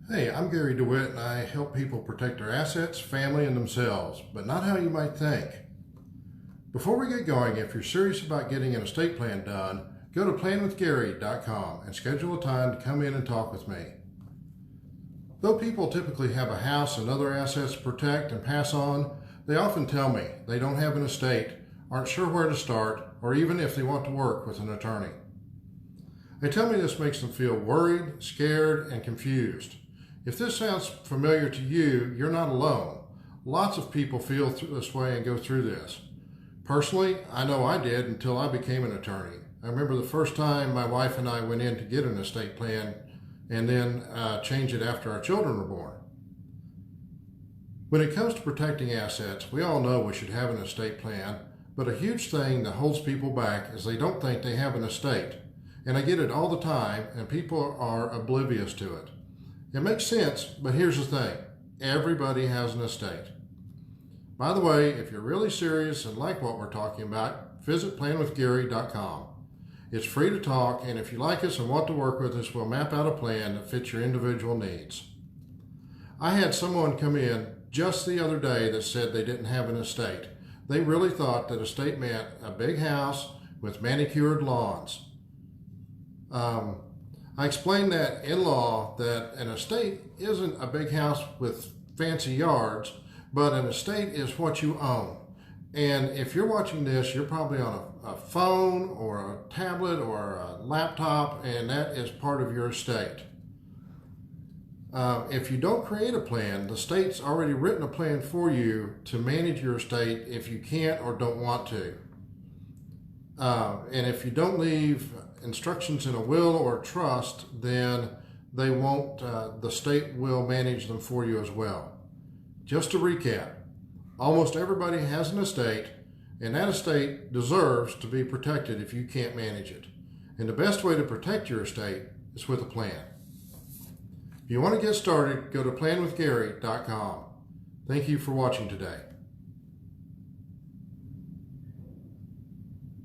Hey, I'm Gary DeWitt and I help people protect their assets, family, and themselves, but not how you might think. Before we get going, if you're serious about getting an estate plan done, go to planwithgary.com and schedule a time to come in and talk with me. Though people typically have a house and other assets to protect and pass on, they often tell me they don't have an estate, aren't sure where to start, or even if they want to work with an attorney. They tell me this makes them feel worried, scared, and confused. If this sounds familiar to you, you're not alone. Lots of people feel this way and go through this. Personally, I know I did until I became an attorney. I remember the first time my wife and I went in to get an estate plan and then change it after our children were born. When it comes to protecting assets, we all know we should have an estate plan, but a huge thing that holds people back is they don't think they have an estate. And I get it all the time, and people are oblivious to it. It makes sense, but here's the thing. Everybody has an estate. By the way, if you're really serious and like what we're talking about, visit planwithgary.com. It's free to talk, and if you like us and want to work with us, we'll map out a plan that fits your individual needs. I had someone come in just the other day that said they didn't have an estate. They really thought that estate meant a big house with manicured lawns. I explained that in law that an estate isn't a big house with fancy yards, but an estate is what you own. And if you're watching this, you're probably on a phone or a tablet or a laptop, and that is part of your estate. If you don't create a plan, the state's already written a plan for you to manage your estate if you can't or don't want to. And if you don't leave instructions in a will or a trust, then they won't, the state will manage them for you as well. Just to recap, almost everybody has an estate, and that estate deserves to be protected if you can't manage it. And the best way to protect your estate is with a plan. If you want to get started, go to planwithgary.com. Thank you for watching today.